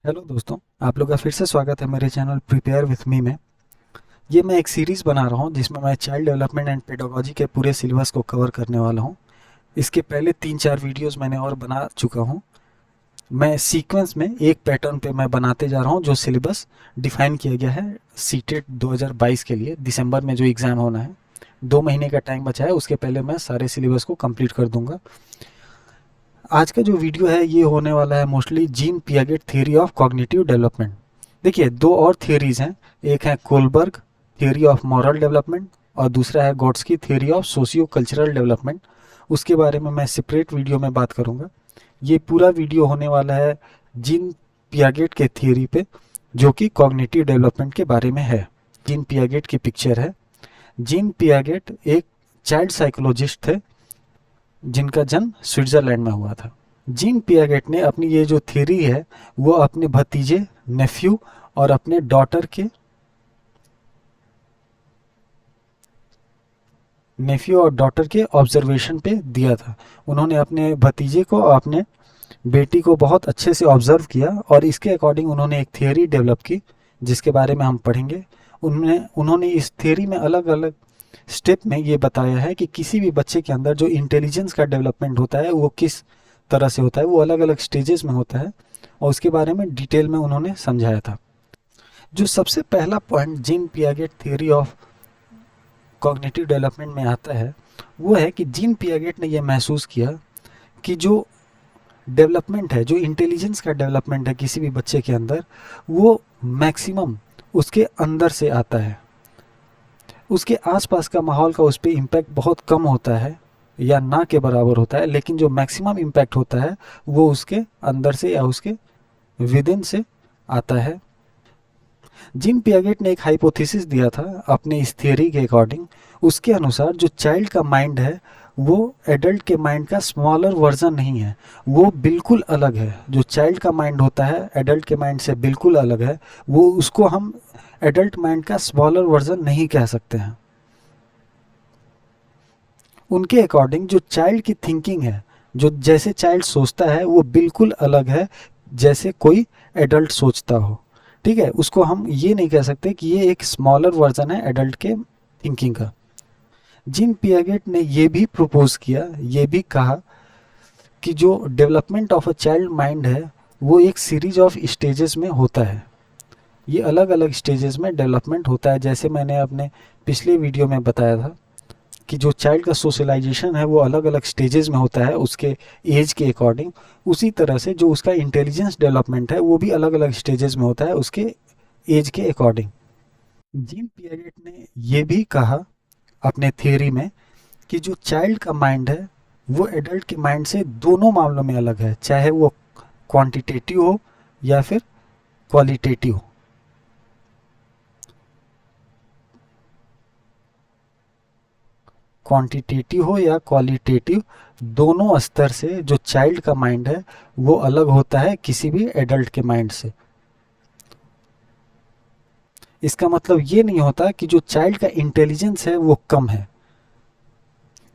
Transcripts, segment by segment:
Hello दोस्तों, आप लोग का फिर से स्वागत है मेरे चैनल प्रिपेयर विथ मी में। ये मैं एक सीरीज़ बना रहा हूँ जिसमें मैं चाइल्ड डेवलपमेंट एंड पेडागोजी के पूरे सिलेबस को कवर करने वाला हूँ। इसके पहले 3-4 वीडियोस मैंने और बना चुका हूँ। मैं सीक्वेंस में एक पैटर्न पे मैं बनाते जा रहा हूँ जो सिलेबस डिफाइन किया गया है सीटेट 2022 के लिए। दिसंबर में जो एग्ज़ाम होना है, 2 महीने का टाइम बचा है, उसके पहले मैं सारे सिलेबस को कंप्लीट कर दूंगा। आज का जो वीडियो है ये होने वाला है mostly Jean Piaget theory of cognitive development. देखिए, दो और थियरीज हैं। एक है Kohlberg theory of moral development और दूसरा है Vygotsky theory of socio cultural development. उसके बारे में मैं सेपरेट वीडियो में बात करूंगा। ये पूरा वीडियो होने वाला है जीन पियागेट के थ्योरी पे, जो कि कॉग्निटिव डेवलपमेंट के बारे में है। जीन पियागेट की पिक्चर है। जीन पियागेट एक चाइल्ड साइकोलॉजिस्ट थे जिनका जन्म स्विट्जरलैंड में हुआ था। जीन पियागेट ने अपनी ये जो थ्योरी है वो अपने भतीजे, नेफ्यू और अपने डॉटर के ऑब्जर्वेशन पे दिया था। उन्होंने अपने भतीजे को और अपने बेटी को बहुत अच्छे से ऑब्जर्व किया और इसके अकॉर्डिंग उन्होंने एक थियरी डेवलप की जिसके बारे में हम पढ़ेंगे। उन्होंने इस थियरी में अलग अलग स्टेप में ये बताया है कि किसी भी बच्चे के अंदर जो इंटेलिजेंस का डेवलपमेंट होता है वो किस तरह से होता है, वो अलग अलग स्टेजेस में होता है और उसके बारे में डिटेल में उन्होंने समझाया था। जो सबसे पहला point gene Piaget theory of cognitive development में आता है वो है कि जीन पियागेट ने यह महसूस किया कि जो डेवलपमेंट है, जो इंटेलिजेंस का डेवलपमेंट है किसी भी बच्चे के अंदर, वो मैक्सिमम उसके अंदर से आता है। उसके आसपास का माहौल का उस पर इम्पैक्ट बहुत कम होता है या ना के बराबर होता है, लेकिन जो मैक्सिमम इम्पैक्ट होता है वो उसके अंदर से या उसके विद इन से आता है। जिन पियागेट ने एक हाइपोथेसिस दिया था अपने इस थियरी के अकॉर्डिंग। उसके अनुसार जो चाइल्ड का माइंड है वो एडल्ट के माइंड का स्मॉलर वर्जन नहीं है, वो बिल्कुल अलग है। जो चाइल्ड का माइंड होता है एडल्ट के माइंड से बिल्कुल अलग है, वो उसको हम एडल्ट माइंड का स्मॉलर वर्जन नहीं कह सकते हैं। उनके अकॉर्डिंग जो चाइल्ड की थिंकिंग है, जो जैसे चाइल्ड सोचता है वो बिल्कुल अलग है जैसे कोई एडल्ट सोचता हो। ठीक है, उसको हम ये नहीं कह सकते कि ये एक स्मॉलर वर्जन है एडल्ट के थिंकिंग का। जिन पियागेट ने ये भी प्रपोज किया, ये भी कहा कि जो development of a child mind है वो एक सीरीज ऑफ स्टेजेस में होता है। ये अलग अलग स्टेजेस में डेवलपमेंट होता है, जैसे मैंने अपने पिछले वीडियो में बताया था कि जो चाइल्ड का सोशलाइजेशन है वो अलग अलग स्टेजेस में होता है उसके एज के अकॉर्डिंग। उसी तरह से जो उसका इंटेलिजेंस डेवलपमेंट है वो भी अलग अलग स्टेजेस में होता है उसके एज के अकॉर्डिंग। जीन पियागेट ने ये भी कहा अपने थियरी में कि जो चाइल्ड का माइंड है वो एडल्ट के माइंड से दोनों मामलों में अलग है, चाहे वो क्वांटिटेटिव हो या फिर क्वालिटेटिव हो। क्वांटिटेटिव हो या क्वालिटेटिव, दोनों स्तर से जो चाइल्ड का माइंड है वो अलग होता है किसी भी एडल्ट के माइंड से। इसका मतलब ये नहीं होता कि जो चाइल्ड का इंटेलिजेंस है वो कम है।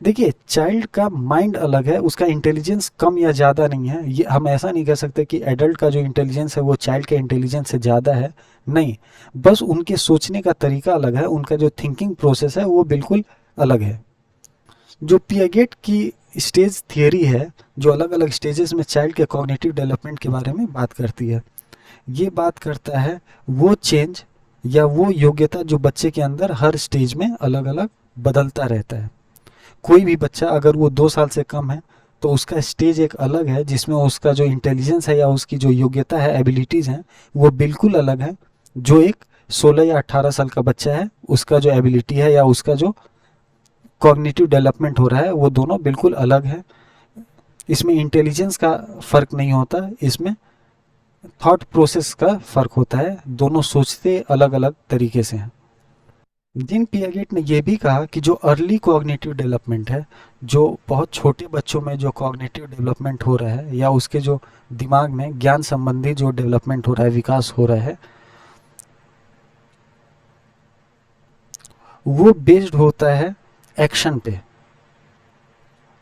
देखिए, चाइल्ड का माइंड अलग है, उसका इंटेलिजेंस कम या ज़्यादा नहीं है। ये हम ऐसा नहीं कह सकते कि एडल्ट का जो इंटेलिजेंस है वो चाइल्ड के इंटेलिजेंस से ज़्यादा है। नहीं, बस उनके सोचने का तरीका अलग है, उनका जो थिंकिंग प्रोसेस है वो बिल्कुल अलग है। जो पियागेट की स्टेज थियरी है, जो अलग अलग स्टेजेस में चाइल्ड के कॉग्निटिव डेवलपमेंट के बारे में बात करती है, ये बात करता है वो चेंज या वो योग्यता जो बच्चे के अंदर हर स्टेज में अलग अलग बदलता रहता है। कोई भी बच्चा अगर वो 2 साल से कम है तो उसका स्टेज एक अलग है जिसमें उसका जो इंटेलिजेंस है या उसकी जो योग्यता है, एबिलिटीज़ हैं, वो बिल्कुल अलग है। जो एक 16 या 18 साल का बच्चा है उसका जो एबिलिटी है या उसका जो कॉग्निटिव डेवलपमेंट हो रहा है वो दोनों बिल्कुल अलग है। इसमें इंटेलिजेंस का फ़र्क नहीं होता, इसमें थॉट प्रोसेस का फ़र्क होता है। दोनों सोचते अलग अलग तरीके से हैं। जीन पियागेट ने यह भी कहा कि जो अर्ली कॉग्निटिव डेवलपमेंट है, जो बहुत छोटे बच्चों में जो कॉग्निटिव डेवलपमेंट हो रहा है या उसके जो दिमाग में ज्ञान संबंधी जो डेवलपमेंट हो रहा है, विकास हो रहा है, वो बेस्ड होता है एक्शन पे।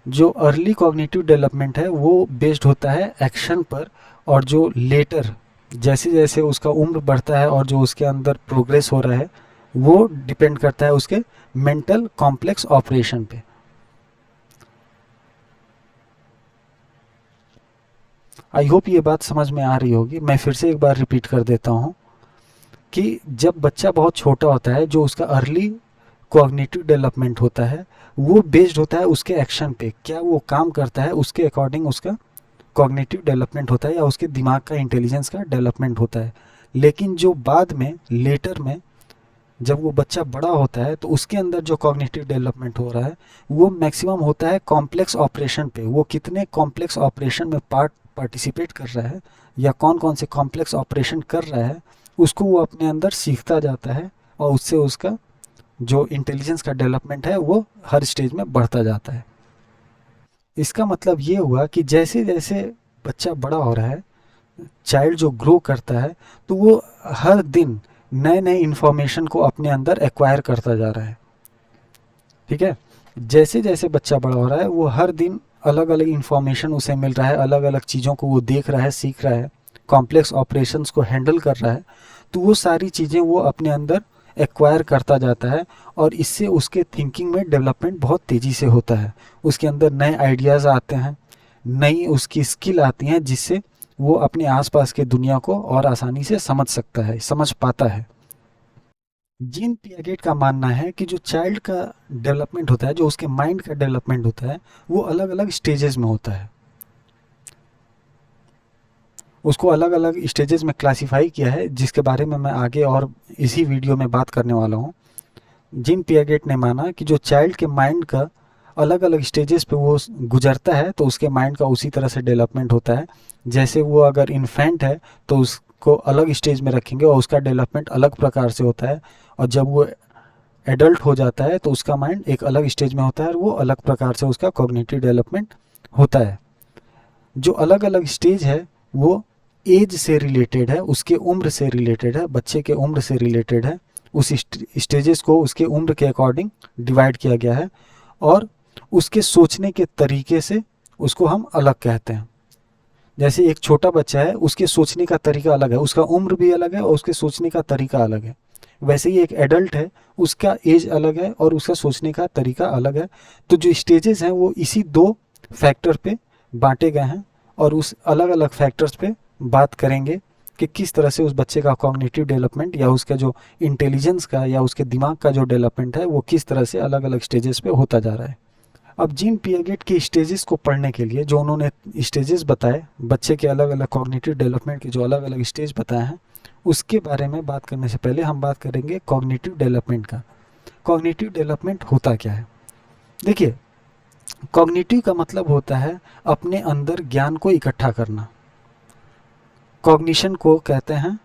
जो अर्ली कॉग्निटिव डेवलपमेंट है वो बेस्ड होता है एक्शन पर, और जो लेटर जैसे जैसे उसका उम्र बढ़ता है और जो उसके अंदर प्रोग्रेस हो रहा है वो डिपेंड करता है उसके मेंटल कॉम्प्लेक्स ऑपरेशन पे। आई होप ये बात समझ में आ रही होगी। मैं फिर से एक बार रिपीट कर देता हूँ कि जब बच्चा बहुत छोटा होता है, जो उसका अर्ली कॉग्निटिव डेवलपमेंट होता है वो बेस्ड होता है उसके एक्शन पे, क्या वो काम करता है उसके अकॉर्डिंग उसका कॉग्निटिव डेवलपमेंट होता है या उसके दिमाग का इंटेलिजेंस का डेवलपमेंट होता है। लेकिन जो बाद में लेटर में जब वो बच्चा बड़ा होता है तो उसके अंदर जो कॉग्निटिव डेवलपमेंट हो रहा है वो मैक्सिमम होता है कॉम्प्लेक्स ऑपरेशन पे। वो कितने कॉम्प्लेक्स ऑपरेशन में पार्टिसिपेट कर रहा है या कौन कौन से कॉम्प्लेक्स ऑपरेशन कर रहा है उसको वो अपने अंदर सीखता जाता है और उससे उसका जो इंटेलिजेंस का डेवलपमेंट है वो हर स्टेज में बढ़ता जाता है। इसका मतलब ये हुआ कि जैसे जैसे बच्चा बड़ा हो रहा है, चाइल्ड जो ग्रो करता है, तो वो हर दिन नए नए इंफॉर्मेशन को अपने अंदर एक्वायर करता जा रहा है। ठीक है, जैसे जैसे बच्चा बड़ा हो रहा है वो हर दिन अलग अलग इंफॉर्मेशन उसे मिल रहा है, अलग अलग चीज़ों को वो देख रहा है, सीख रहा है, कॉम्प्लेक्स ऑपरेशंस को हैंडल कर रहा है। तो वो सारी चीज़ें वो अपने अंदर एक्वायर करता जाता है और इससे उसके थिंकिंग में डेवलपमेंट बहुत तेज़ी से होता है। उसके अंदर नए आइडियाज़ आते हैं, नई उसकी स्किल आती हैं जिससे वो अपने आसपास के दुनिया को और आसानी से समझ सकता है, समझ पाता है। जीन पियागेट का मानना है कि जो चाइल्ड का डेवलपमेंट होता है, जो उसके माइंड का डेवलपमेंट होता है, वो अलग अलग स्टेजेस में होता है। उसको अलग अलग स्टेजेस में क्लासिफाई किया है जिसके बारे में मैं आगे और इसी वीडियो में बात करने वाला हूँ। जीन पियागेट ने माना कि जो चाइल्ड के माइंड का अलग अलग स्टेजेस पे वो गुजरता है तो उसके माइंड का उसी तरह से डेवलपमेंट होता है। जैसे वो अगर इन्फेंट है तो उसको अलग स्टेज में रखेंगे और उसका डेवलपमेंट अलग प्रकार से होता है, और जब वो एडल्ट हो जाता है तो उसका माइंड एक अलग स्टेज में होता है और वो अलग प्रकार से उसका कॉग्निटिव डेवलपमेंट होता है। जो अलग अलग स्टेज है वो एज से रिलेटेड है, उसके उम्र से रिलेटेड है, बच्चे के उम्र से रिलेटेड है। उस स्टेजेस को उसके उम्र के अकॉर्डिंग डिवाइड किया गया है और उसके सोचने के तरीके से उसको हम अलग कहते हैं। जैसे एक छोटा बच्चा है, उसके सोचने का तरीका अलग है, उसका उम्र भी अलग है और उसके सोचने का तरीका अलग है। वैसे ही एक एडल्ट है, उसका एज अलग है और उसका सोचने का तरीका अलग है। तो जो स्टेजेस हैं वो इसी दो फैक्टर पे बांटे गए हैं और उस अलग अलग फैक्टर्स पे बात करेंगे कि किस तरह से उस बच्चे का कॉग्निटिव डेवलपमेंट या उसका जो इंटेलिजेंस का या उसके दिमाग का जो डेवलपमेंट है वो किस तरह से अलग अलग स्टेजेस पे होता जा रहा है। अब जीन पियागेट के स्टेजेस को पढ़ने के लिए जो उन्होंने स्टेजेस बताए, बच्चे के अलग अलग कॉग्निटिव डेवलपमेंट के जो अलग अलग स्टेज बताए हैं, उसके बारे में बात करने से पहले हम बात करेंगे कॉग्निटिव डेवलपमेंट का। कॉग्निटिव डेवलपमेंट होता क्या है? देखिए, कॉग्निटिव का मतलब होता है अपने अंदर ज्ञान को इकट्ठा करना। कॉग्निशन को कहते हैं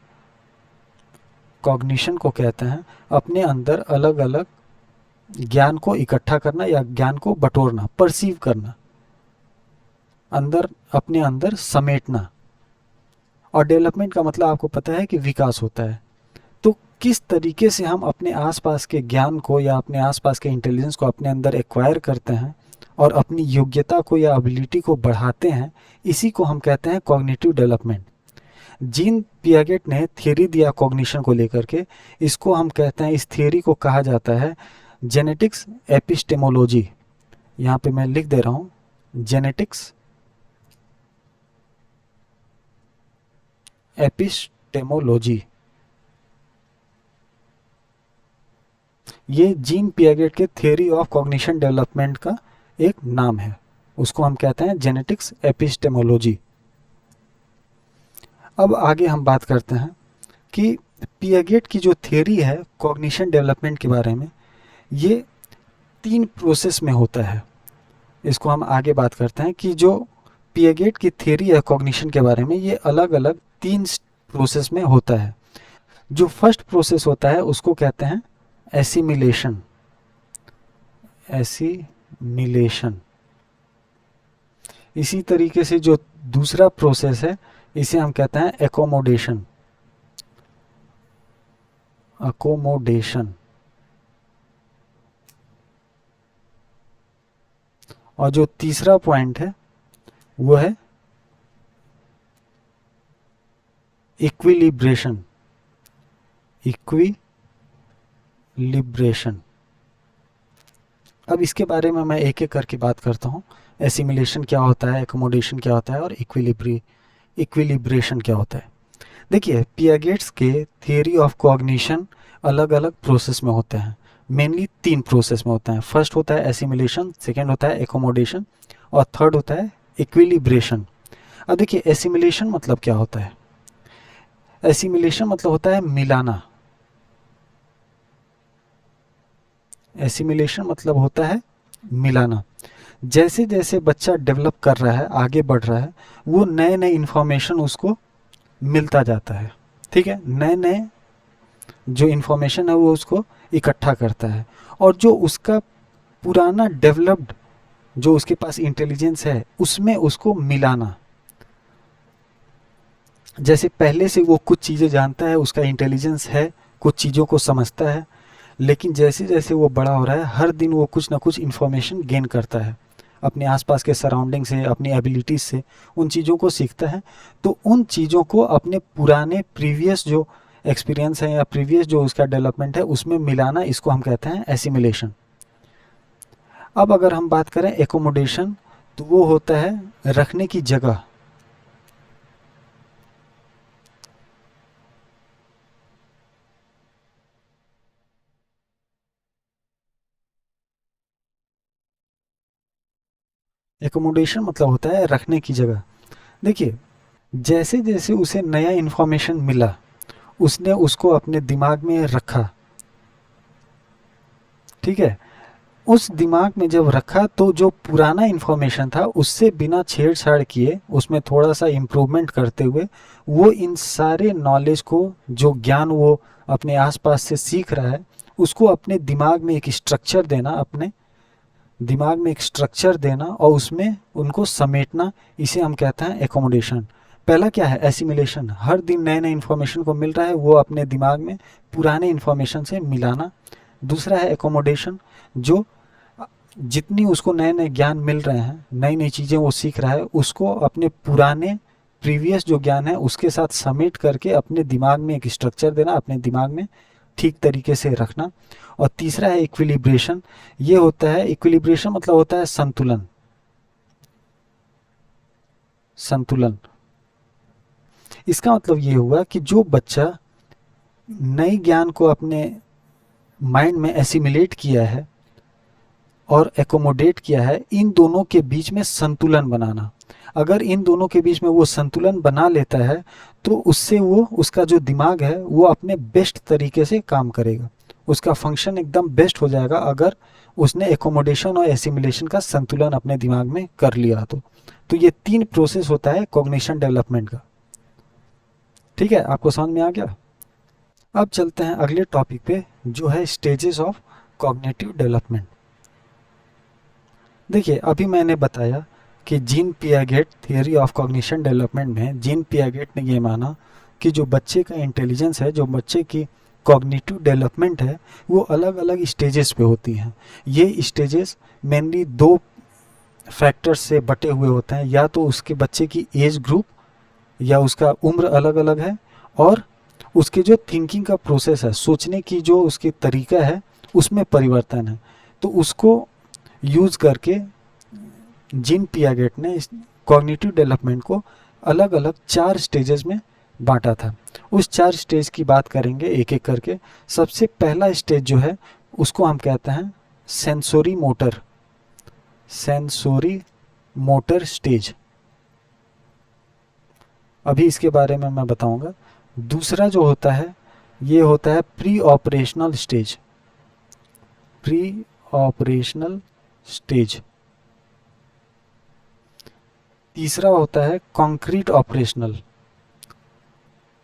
कॉग्निशन को कहते हैं अपने अंदर अलग अलग ज्ञान को इकट्ठा करना या ज्ञान को बटोरना, परसीव करना, अंदर अपने अंदर समेटना। और डेवलपमेंट का मतलब आपको पता है कि विकास होता है। तो किस तरीके से हम अपने आसपास के ज्ञान को या अपने आसपास के इंटेलिजेंस को अपने अंदर एक्वायर करते हैं और अपनी योग्यता को या एबिलिटी को बढ़ाते हैं, इसी को हम कहते हैं कॉग्निटिव डेवलपमेंट। जीन पियागेट ने थियरी दिया कॉग्निशन को लेकर के, इसको हम कहते हैं, इस थियरी को कहा जाता है जेनेटिक्स एपिस्टेमोलॉजी। यहाँ पे मैं लिख दे रहा हूँ, जेनेटिक्स एपिस्टेमोलॉजी। ये जीन पियागेट के थियरी ऑफ कॉग्निशन डेवलपमेंट का एक नाम है, उसको हम कहते हैं जेनेटिक्स एपिस्टेमोलॉजी। अब आगे हम बात करते हैं कि पियागेट की जो थियरी है कॉग्निशन डेवलपमेंट के बारे में, ये 3 प्रोसेस में होता है। इसको हम आगे बात करते हैं कि जो पियागेट की थियरी है कॉग्निशन के बारे में, ये अलग अलग 3 प्रोसेस में होता है। जो फर्स्ट प्रोसेस होता है उसको कहते हैं एसिमिलेशन। एसिमिलेशन। इसी तरीके से जो दूसरा प्रोसेस है इसे हम कहते हैं एकोमोडेशन। अकोमोडेशन। और जो तीसरा पॉइंट है वो है इक्विलिब्रेशन, इक्विलिब्रेशन। अब इसके बारे में मैं एक एक करके बात करता हूँ। एसिमिलेशन क्या होता है, एकोमोडेशन क्या होता है और इक्विलिब्रेशन क्या होता है। देखिए, पियागेट्स के थियरी ऑफ कॉग्निशन अलग अलग प्रोसेस में होते हैं। मेनली 3 प्रोसेस में होते हैं। फर्स्ट होता है एसिमिलेशन, सेकेंड होता है एकोमोडेशन और थर्ड होता है इक्विलिब्रेशन। अब देखिए, एसिमिलेशन मतलब क्या होता है। एसिमिलेशन मतलब होता है मिलाना। एसिमिलेशन मतलब होता है मिलाना। जैसे जैसे बच्चा डेवलप कर रहा है, आगे बढ़ रहा है, वो नए नए इंफॉर्मेशन उसको मिलता जाता है। ठीक है, नए नए जो इंफॉर्मेशन है वो उसको इकट्ठा करता है, और जो उसका पुराना डेवलप्ड जो उसके पास इंटेलिजेंस है उसमें उसको मिलाना। जैसे पहले से वो कुछ चीज़ें जानता है, उसका इंटेलिजेंस है, कुछ चीज़ों को समझता है, लेकिन जैसे जैसे वो बड़ा हो रहा है हर दिन वो कुछ ना कुछ इन्फॉर्मेशन गेन करता है अपने आसपास के सराउंडिंग से, अपनी एबिलिटीज से उन चीज़ों को सीखता है। तो उन चीज़ों को अपने पुराने प्रीवियस जो एक्सपीरियंस है या प्रीवियस जो उसका डेवलपमेंट है उसमें मिलाना, इसको हम कहते हैं एसिमिलेशन। अब अगर हम बात करें एकोमोडेशन, तो वो होता है रखने की जगह। एकोमोडेशन मतलब होता है रखने की जगह। देखिए, जैसे जैसे उसे नया इन्फॉर्मेशन मिला उसने उसको अपने दिमाग में रखा। ठीक है, उस दिमाग में जब रखा तो जो पुराना इन्फॉर्मेशन था उससे बिना छेड़छाड़ किए, उसमें थोड़ा सा इम्प्रूवमेंट करते हुए, वो इन सारे नॉलेज को, जो ज्ञान वो अपने आसपास से सीख रहा है, उसको अपने दिमाग में एक स्ट्रक्चर देना, अपने दिमाग में एक स्ट्रक्चर देना और उसमें उनको समेटना, इसे हम कहते हैं एकोमोडेशन। पहला क्या है, एसिमिलेशन। हर दिन नए नए इन्फॉर्मेशन को मिल रहा है, वो अपने दिमाग में पुराने इन्फॉर्मेशन से मिलाना। दूसरा है एकोमोडेशन, जो जितनी उसको नए नए ज्ञान मिल रहे हैं, नई नई चीज़ें वो सीख रहा है, उसको अपने पुराने प्रीवियस जो ज्ञान है उसके साथ समेट करके अपने दिमाग में एक स्ट्रक्चर देना, अपने दिमाग में ठीक तरीके से रखना। और तीसरा है इक्विलिब्रेशन। ये होता है, इक्विलिब्रेशन मतलब होता है संतुलन। संतुलन, इसका मतलब ये हुआ कि जो बच्चा नई ज्ञान को अपने माइंड में एसिमिलेट किया है और एकोमोडेट किया है, इन दोनों के बीच में संतुलन बनाना। अगर इन दोनों के बीच में वो संतुलन बना लेता है तो उससे वो, उसका जो दिमाग है वो अपने बेस्ट तरीके से काम करेगा, उसका फंक्शन एकदम बेस्ट हो जाएगा अगर उसने एकोमोडेशन और एसिमिलेशन का संतुलन अपने दिमाग में कर लिया तो ये 3 प्रोसेस होता है कॉग्निशन डेवलपमेंट का। ठीक है, आपको समझ में आ गया। अब चलते हैं अगले टॉपिक पे, जो है स्टेजेस ऑफ कॉग्निटिव डेवलपमेंट। देखिए, अभी मैंने बताया कि gene Piaget theory of cognition development में जीन पियागेट ने ये माना कि जो बच्चे का इंटेलिजेंस है, जो बच्चे की कॉग्निटिव डेवलपमेंट है, वो अलग अलग स्टेजेस पे होती हैं। ये स्टेजेस मेनली 2 फैक्टर्स से बटे हुए होते हैं। या तो उसके बच्चे की एज ग्रुप या उसका उम्र अलग अलग है, और उसके जो थिंकिंग का प्रोसेस है, सोचने की जो उसकी तरीका है, उसमें परिवर्तन है। तो उसको यूज़ करके जीन पियागेट ने कॉग्निटिव डेवलपमेंट को अलग अलग 4 स्टेजेस में बांटा था। उस 4 स्टेज की बात करेंगे एक एक करके। सबसे पहला स्टेज जो है उसको हम कहते हैं sensory motor, sensory motor stage. अभी इसके बारे में मैं बताऊंगा। दूसरा जो होता है ये होता है pre operational stage, pre operational stage. तीसरा होता है concrete operational,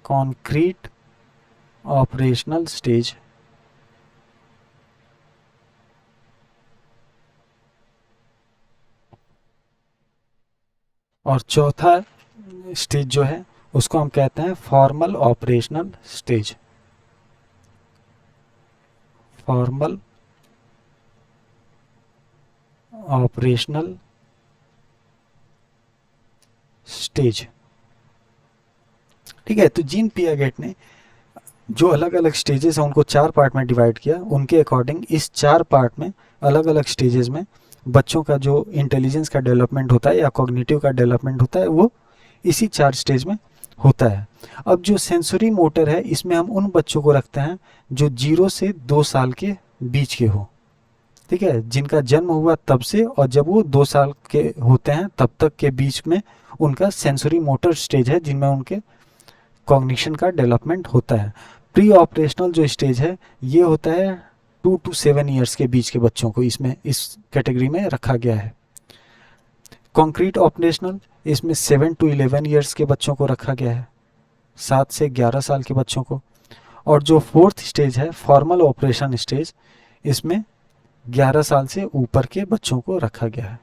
concrete operational stage. और चौथा स्टेज जो है उसको हम कहते हैं formal operational stage, formal operational stage. ठीक है, तो जीन पियागेट ने जो अलग अलग स्टेजेस हैं उनको 4 पार्ट में डिवाइड किया। उनके अकॉर्डिंग इस 4 पार्ट में अलग अलग स्टेजेस में बच्चों का जो इंटेलिजेंस का डेवलपमेंट होता है या कॉग्निटिव का डेवलपमेंट होता है वो इसी 4 स्टेज में होता है। अब जो सेंसरी मोटर है इसमें हम उन बच्चों को रखते हैं जो 0 से 2 साल के बीच के हो, ठीक है, जिनका जन्म हुआ तब से और जब वो 2 साल के होते हैं तब तक के बीच में उनका सेंसरी मोटर स्टेज है जिनमें उनके कॉग्निशन का डेवलपमेंट होता है। प्री ऑपरेशनल जो स्टेज है ये होता है 2 to 7 ईयर्स के बीच के बच्चों को इसमें इस कैटेगरी में रखा गया है। कॉन्क्रीट ऑपरेशनल इसमें 7 to 11 ईयर्स के बच्चों को रखा गया है, 7 से 11 साल के बच्चों को। और जो 4th स्टेज है फॉर्मल ऑपरेशन स्टेज, इसमें 11 साल से ऊपर के बच्चों को रखा गया है।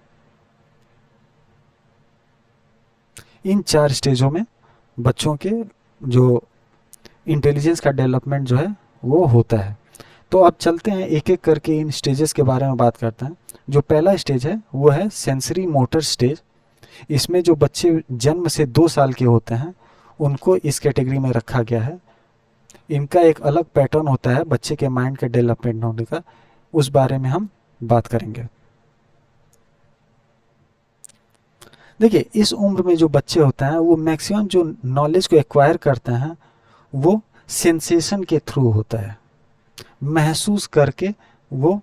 इन 4 स्टेजों में बच्चों के जो इंटेलिजेंस का डेवलपमेंट जो है वो होता है। तो अब चलते हैं एक एक करके इन स्टेजेस के बारे में बात करते हैं। जो पहला स्टेज है वो है सेंसरी मोटर स्टेज। इसमें जो बच्चे जन्म से 2 साल के होते हैं उनको इस कैटेगरी में रखा गया है। इनका एक अलग पैटर्न होता है बच्चे के माइंड के डेवलपमेंट होने का, उस बारे में हम बात करेंगे। देखिए इस उम्र में जो बच्चे होते हैं वो मैक्सिमम जो नॉलेज को एक्वायर करते हैं वो सेंसेशन के थ्रू होता है, महसूस करके वो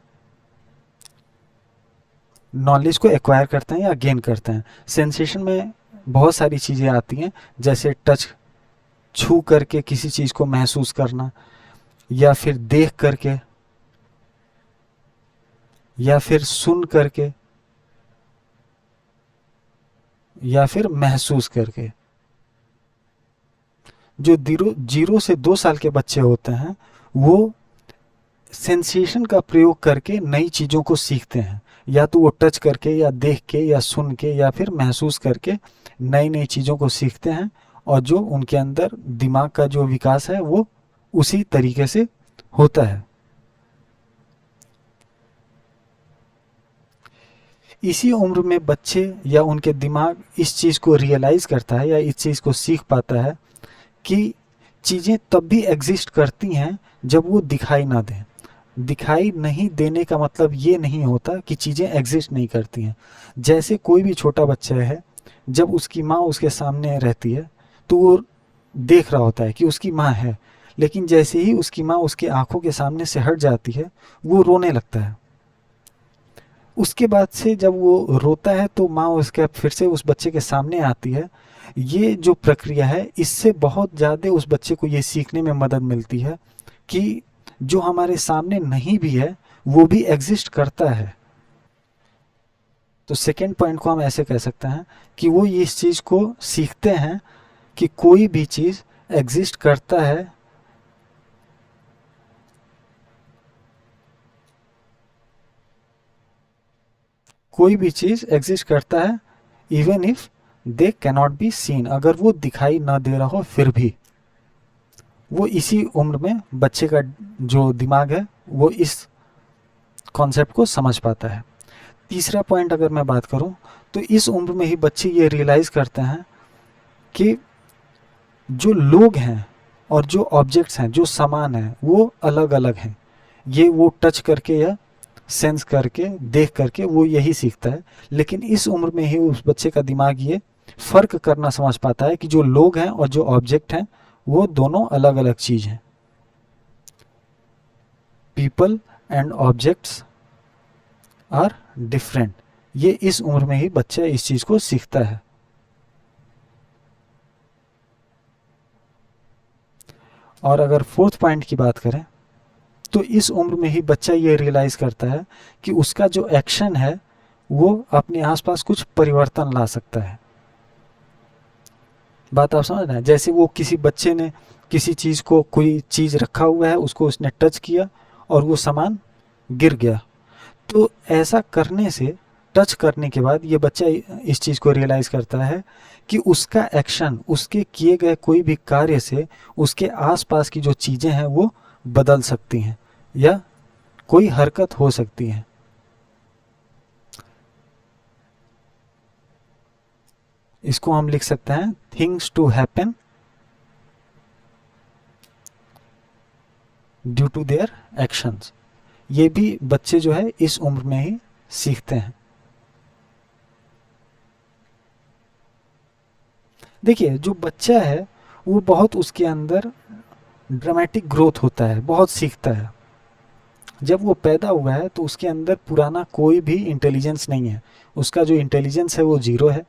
नॉलेज को एक्वायर करते हैं या गेन करते हैं। सेंसेशन में बहुत सारी चीज़ें आती हैं, जैसे टच, छू करके किसी चीज़ को महसूस करना, या फिर देख करके, या फिर सुन करके, या फिर महसूस करके। जो 0 से 2 साल के बच्चे होते हैं वो सेंसेशन का प्रयोग करके नई चीज़ों को सीखते हैं, या तो वो टच करके या देख के या सुन के या फिर महसूस करके नई नई चीज़ों को सीखते हैं, और जो उनके अंदर दिमाग का जो विकास है वो उसी तरीके से होता है। इसी उम्र में बच्चे या उनके दिमाग इस चीज़ को रियलाइज़ करता है या इस चीज़ को सीख पाता है कि चीज़ें तब भी एग्जिस्ट करती हैं जब वो दिखाई ना दें। दिखाई नहीं देने का मतलब ये नहीं होता कि चीज़ें एग्जिस्ट नहीं करती हैं। जैसे कोई भी छोटा बच्चा है, जब उसकी माँ उसके सामने रहती है तो वो देख रहा होता है कि उसकी माँ है, लेकिन जैसे ही उसकी माँ उसकी आंखों के सामने से हट जाती है वो रोने लगता है। उसके बाद से जब वो रोता है तो माँ उसके फिर से उस बच्चे के सामने आती है। ये जो प्रक्रिया है इससे बहुत ज़्यादा उस बच्चे को ये सीखने में मदद मिलती है कि जो हमारे सामने नहीं भी है वो भी एग्जिस्ट करता है। तो सेकेंड पॉइंट को हम ऐसे कह सकते हैं कि वो इस चीज़ को सीखते हैं कि कोई भी चीज़ एग्जिस्ट करता है, कोई भी चीज़ एग्जिस्ट करता है even if they cannot be seen, अगर वो दिखाई ना दे रहा हो फिर भी। वो इसी उम्र में बच्चे का जो दिमाग है वो इस कॉन्सेप्ट को समझ पाता है। तीसरा पॉइंट अगर मैं बात करूं तो इस उम्र में ही बच्चे ये रियलाइज़ करते हैं कि जो लोग हैं और जो ऑब्जेक्ट्स हैं, जो सामान हैं, वो अलग अलग हैं। ये वो टच करके या सेंस करके, देख करके वो यही सीखता है। लेकिन इस उम्र में ही उस बच्चे का दिमाग ये फ़र्क करना समझ पाता है कि जो लोग हैं और जो ऑब्जेक्ट हैं वो दोनों अलग अलग चीज़ हैं। People and objects are different. ये इस उम्र में ही बच्चा इस चीज़ को सीखता है। और अगर फोर्थ पॉइंट की बात करें तो इस उम्र में ही बच्चा ये रियलाइज़ करता है कि उसका जो एक्शन है वो अपने आसपास कुछ परिवर्तन ला सकता है। बात आप समझ रहे हैं? जैसे वो किसी बच्चे ने किसी चीज़ को, कोई चीज़ रखा हुआ है उसको उसने टच किया और वो सामान गिर गया, तो ऐसा करने से, टच करने के बाद ये बच्चा इस चीज़ को रियलाइज़ करता है कि उसका एक्शन, उसके किए गए कोई भी कार्य से उसके आसपास की जो चीज़ें हैं वो बदल सकती हैं या कोई हरकत हो सकती है। इसको हम लिख सकते हैं things to happen due to their actions. ये भी बच्चे जो है इस उम्र में ही सीखते हैं। देखिए जो बच्चा है वो बहुत उसके अंदर ड्रामेटिक ग्रोथ होता है, बहुत सीखता है। जब वो पैदा हुआ है तो उसके अंदर पुराना कोई भी इंटेलिजेंस नहीं है, उसका जो इंटेलिजेंस है वो जीरो है।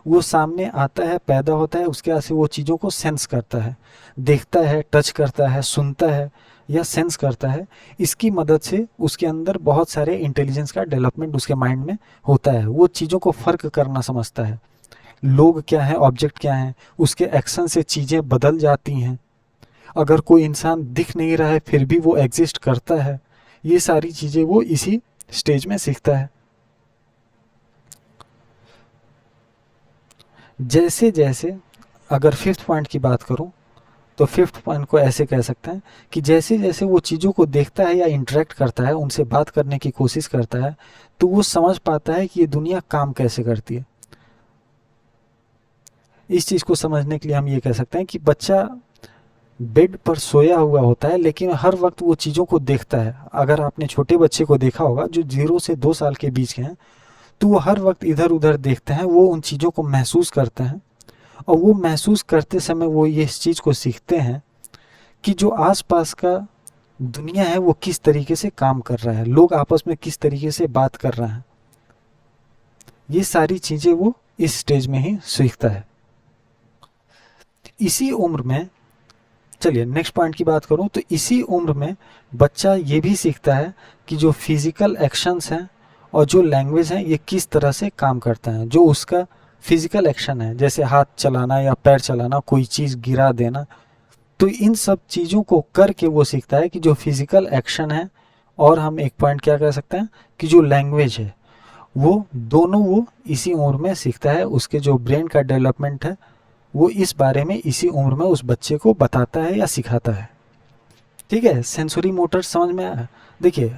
वो सामने आता है, पैदा होता है, उसके बाद से वो चीज़ों को सेंस करता है, देखता है, टच करता है, सुनता है या सेंस करता है। इसकी मदद से उसके अंदर बहुत सारे इंटेलिजेंस का डेवलपमेंट उसके माइंड में होता है। वो चीज़ों को फ़र्क करना समझता है, लोग क्या है, ऑब्जेक्ट क्या है, उसके एक्शन से चीज़ें बदल जाती हैं। अगर कोई इंसान दिख नहीं रहा है फिर भी वो एग्जिस्ट करता है। ये सारी चीज़ें वो इसी स्टेज में सीखता है। जैसे जैसे अगर फिफ्थ पॉइंट की बात करूं तो फिफ्थ पॉइंट को ऐसे कह सकते हैं कि जैसे जैसे वो चीज़ों को देखता है या इंटरेक्ट करता है, उनसे बात करने की कोशिश करता है, तो वो समझ पाता है कि ये दुनिया काम कैसे करती है। इस चीज़ को समझने के लिए हम ये कह सकते हैं कि बच्चा बेड पर सोया हुआ होता है लेकिन हर वक्त वो चीज़ों को देखता है। अगर आपने छोटे बच्चे को देखा होगा जो 0 से 2 साल के बीच के हैं, तो वो हर वक्त इधर उधर देखते हैं, वो उन चीज़ों को महसूस करते हैं। और वो महसूस करते समय वो ये इस चीज़ को सीखते हैं कि जो आसपास का दुनिया है वो किस तरीके से काम कर रहा है, लोग आपस में किस तरीके से बात कर रहे हैं। ये सारी चीज़ें वो इस स्टेज में ही सीखता है। इसी उम्र में, चलिए नेक्स्ट पॉइंट की बात करूं तो इसी उम्र में बच्चा ये भी सीखता है कि जो फिजिकल एक्शंस हैं और जो लैंग्वेज है ये किस तरह से काम करता है। जो उसका फिजिकल एक्शन है, जैसे हाथ चलाना या पैर चलाना, कोई चीज़ गिरा देना, तो इन सब चीज़ों को करके वो सीखता है कि जो फिजिकल एक्शन है, और हम एक पॉइंट क्या कह सकते हैं कि जो लैंग्वेज है, वो दोनों वो इसी उम्र में सीखता है। उसके जो ब्रेन का डेवलपमेंट है वो इस बारे में इसी उम्र में उस बच्चे को बताता है या सिखाता है। ठीक है, सेंसरी मोटर समझ में आया। देखिए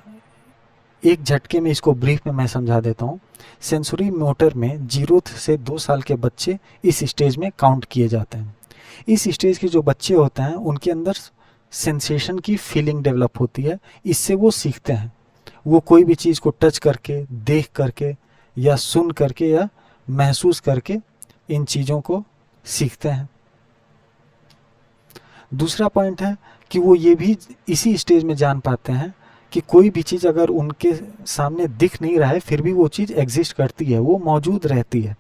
एक झटके में इसको ब्रीफ में मैं समझा देता हूँ। सेंसरी मोटर में 0 से 2 साल के बच्चे इस स्टेज में काउंट किए जाते हैं। इस स्टेज के जो बच्चे होते हैं उनके अंदर सेंसेशन की फीलिंग डेवलप होती है, इससे वो सीखते हैं। वो कोई भी चीज़ को टच करके, देख करके या सुन करके या महसूस करके इन चीज़ों को सीखते हैं। दूसरा पॉइंट है कि वो ये भी इसी स्टेज में जान पाते हैं कि कोई भी चीज़ अगर उनके सामने दिख नहीं रहा है फिर भी वो चीज़ एग्जिस्ट करती है, वो मौजूद रहती है।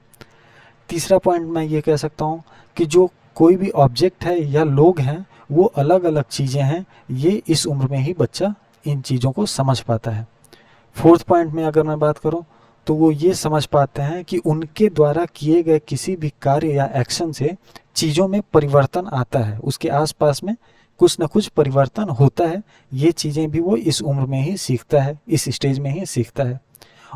तीसरा पॉइंट मैं ये कह सकता हूँ कि जो कोई भी ऑब्जेक्ट है या लोग हैं वो अलग अलग चीज़ें हैं, ये इस उम्र में ही बच्चा इन चीज़ों को समझ पाता है। फोर्थ पॉइंट में अगर मैं बात करूं तो वो ये समझ पाते हैं कि उनके द्वारा किए गए किसी भी कार्य या एक्शन से चीज़ों में परिवर्तन आता है, उसके आसपास में कुछ ना कुछ परिवर्तन होता है। ये चीज़ें भी वो इस उम्र में ही सीखता है, इस स्टेज में ही सीखता है।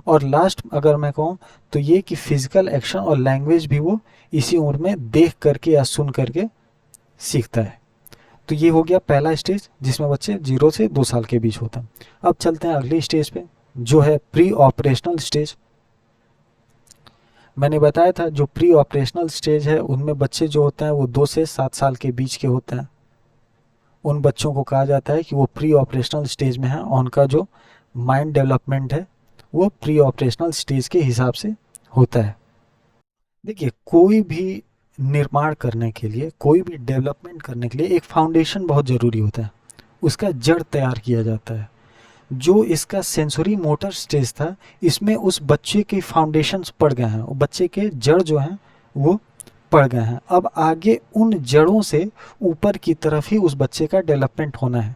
और लास्ट अगर मैं कहूँ तो ये कि फिजिकल एक्शन और लैंग्वेज भी वो इसी उम्र में देख करके या सुन करके सीखता है। तो ये हो गया पहला स्टेज जिसमें बच्चे 0 से 2 साल के बीच होता है। अब चलते हैं अगली स्टेज पे जो है प्री ऑपरेशनल स्टेज। मैंने बताया था जो प्री ऑपरेशनल स्टेज है उनमें बच्चे जो होते हैं वो 2 से 7 साल के बीच के होते हैं। उन बच्चों को कहा जाता है कि वो प्री ऑपरेशनल स्टेज में है और उनका जो माइंड डेवलपमेंट है वो प्री ऑपरेशनल स्टेज के हिसाब से होता है। देखिए कोई भी निर्माण करने के लिए, कोई भी डेवलपमेंट करने के लिए एक फाउंडेशन बहुत ज़रूरी होता है, उसका जड़ तैयार किया जाता है। जो इसका सेंसरी मोटर स्टेज था इसमें उस बच्चे के फाउंडेशंस पड़ गए हैं, बच्चे के जड़ जो हैं वो पड़ गए हैं। अब आगे उन जड़ों से ऊपर की तरफ ही उस बच्चे का डेवलपमेंट होना है।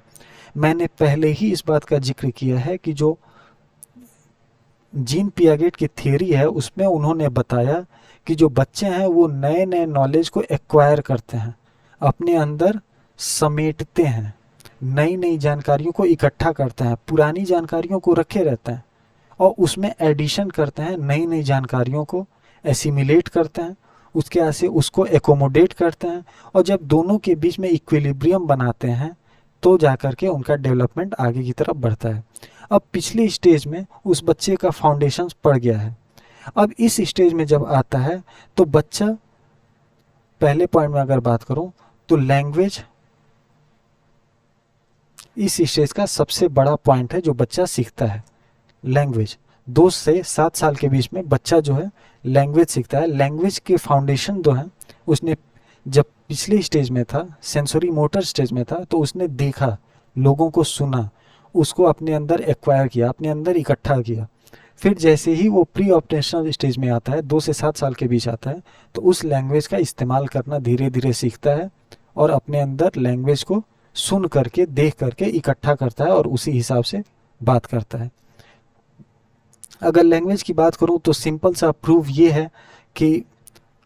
मैंने पहले ही इस बात का जिक्र किया है कि जो जीन पियागेट की थ्योरी है उसमें उन्होंने बताया कि जो बच्चे हैं वो नए नए नॉलेज को एक्वायर करते हैं, अपने अंदर समेटते हैं, नई नई जानकारियों को इकट्ठा करते हैं, पुरानी जानकारियों को रखे रहते हैं और उसमें एडिशन करते हैं, नई नई जानकारियों को एसिमिलेट करते हैं, उसके ऐसे उसको एकोमोडेट करते हैं और जब दोनों के बीच में इक्विलिब्रियम बनाते हैं तो जाकर के उनका डेवलपमेंट आगे की तरफ बढ़ता है। अब पिछले स्टेज में उस बच्चे का फाउंडेशन पड़ गया है। अब इस स्टेज में जब आता है तो बच्चा, पहले पॉइंट में अगर बात करूं तो लैंग्वेज इस स्टेज का सबसे बड़ा पॉइंट है जो बच्चा सीखता है, लैंग्वेज। 2 से 7 साल के बीच में बच्चा जो है लैंग्वेज सीखता है। लैंग्वेज के फाउंडेशन जो है उसने जब पिछले स्टेज में था, सेंसरी मोटर स्टेज में था, तो उसने देखा, लोगों को सुना, उसको अपने अंदर एक्वायर किया, अपने अंदर इकट्ठा किया। फिर जैसे ही वो प्री ऑपरेशनल स्टेज में आता है, 2 से 7 साल के बीच आता है, तो उस लैंग्वेज का इस्तेमाल करना धीरे धीरे सीखता है और अपने अंदर लैंग्वेज को सुन करके, देख करके इकट्ठा करता है और उसी हिसाब से बात करता है। अगर लैंग्वेज की बात करूं तो सिंपल सा प्रूफ ये है कि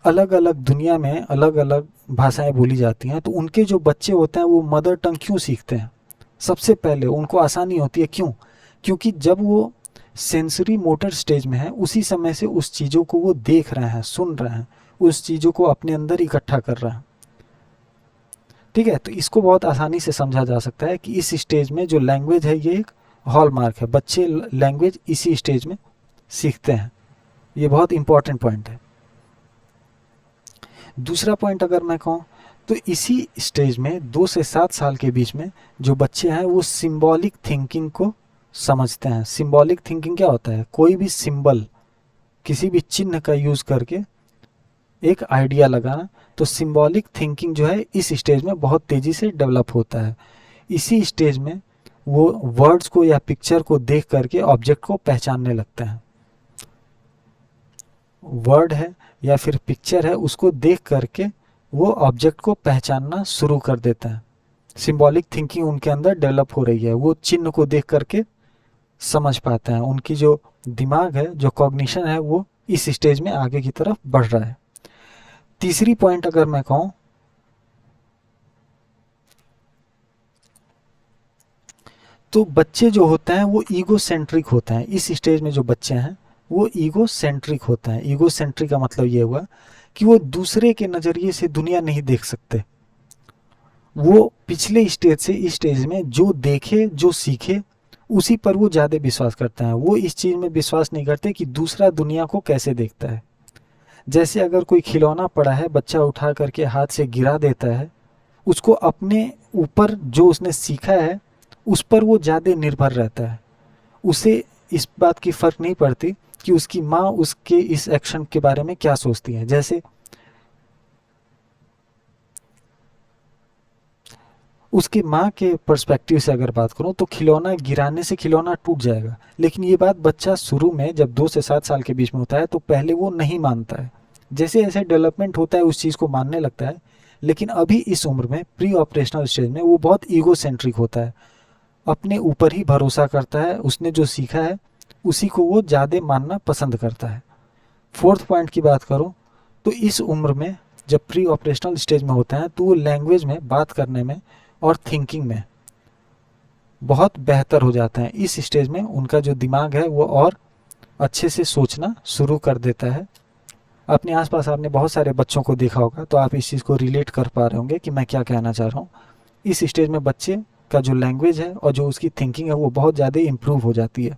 अलग अलग दुनिया में अलग अलग भाषाएं बोली जाती हैं, तो उनके जो बच्चे होते हैं वो मदर टंग क्यों सीखते हैं? सबसे पहले उनको आसानी होती है, क्यों? क्योंकि जब वो सेंसरी मोटर स्टेज में है, उसी समय से उस चीज़ों को वो देख रहे हैं, सुन रहे हैं, उस चीज़ों को अपने अंदर इकट्ठा कर रहे हैं। ठीक है, तो इसको बहुत आसानी से समझा जा सकता है कि इस स्टेज में जो लैंग्वेज है ये एक हॉलमार्क है। बच्चे लैंग्वेज इसी स्टेज में सीखते हैं। ये बहुत इंपॉर्टेंट पॉइंट है। दूसरा पॉइंट अगर मैं कहूँ तो इसी स्टेज में 2 से 7 साल के बीच में जो बच्चे हैं वो सिंबॉलिक थिंकिंग को समझते हैं। सिंबॉलिक थिंकिंग क्या होता है? कोई भी सिंबल, किसी भी चिन्ह का यूज़ करके एक आइडिया लगाना। तो सिंबॉलिक थिंकिंग जो है इस स्टेज में बहुत तेज़ी से डेवलप होता है। इसी स्टेज में वो वर्ड्स को या पिक्चर को देख करके ऑब्जेक्ट को पहचानने लगते हैं। वर्ड है या फिर पिक्चर है, उसको देख करके वो ऑब्जेक्ट को पहचानना शुरू कर देते हैं। सिंबॉलिक थिंकिंग उनके अंदर डेवलप हो रही है। वो चिन्ह को देख करके समझ पाते हैं। उनकी जो दिमाग है, जो कॉग्निशन है, वो इस स्टेज में आगे की तरफ बढ़ रहा है। तीसरी पॉइंट अगर मैं कहूँ तो बच्चे जो होते हैं वो ईगो सेंट्रिक होते हैं। इस स्टेज में जो बच्चे हैं वो ईगो सेंट्रिक होते हैं। ईगो सेंट्रिक का मतलब ये हुआ कि वो दूसरे के नज़रिए से दुनिया नहीं देख सकते। वो पिछले स्टेज से इस स्टेज में जो देखे, जो सीखे, उसी पर वो ज़्यादा विश्वास करते हैं। वो इस चीज़ में विश्वास नहीं करते कि दूसरा दुनिया को कैसे देखता है। जैसे अगर कोई खिलौना पड़ा है, बच्चा उठा करके हाथ से गिरा देता है, उसको अपने ऊपर जो उसने सीखा है उस पर वो ज़्यादा निर्भर रहता है। उसे इस बात की फ़र्क नहीं पड़ती कि उसकी माँ उसके इस एक्शन के बारे में क्या सोचती है। जैसे उसकी माँ के पर्सपेक्टिव से अगर बात करूँ तो खिलौना गिराने से खिलौना टूट जाएगा, लेकिन ये बात बच्चा शुरू में जब 2 से 7 साल के बीच में होता है तो पहले वो नहीं मानता है। जैसे जैसे डेवलपमेंट होता है उस चीज़ को मानने लगता है, लेकिन अभी इस उम्र में प्री ऑपरेशनल स्टेज में वो बहुत ईगो सेंट्रिक होता है, अपने ऊपर ही भरोसा करता है। उसने जो सीखा है उसी को वो ज़्यादा मानना पसंद करता है। फोर्थ पॉइंट की बात करूँ तो इस उम्र में जब प्री ऑपरेशनल स्टेज में होते हैं तो वो लैंग्वेज में, बात करने में और थिंकिंग में बहुत बेहतर हो जाते हैं। इस स्टेज में उनका जो दिमाग है वो और अच्छे से सोचना शुरू कर देता है। अपने आसपास आपने बहुत सारे बच्चों को देखा होगा, तो आप इस चीज़ को रिलेट कर पा रहे होंगे कि मैं क्या कहना चाह रहा हूँ। इस स्टेज में बच्चे का जो लैंग्वेज है और जो उसकी थिंकिंग है वो बहुत ज़्यादा इम्प्रूव हो जाती है।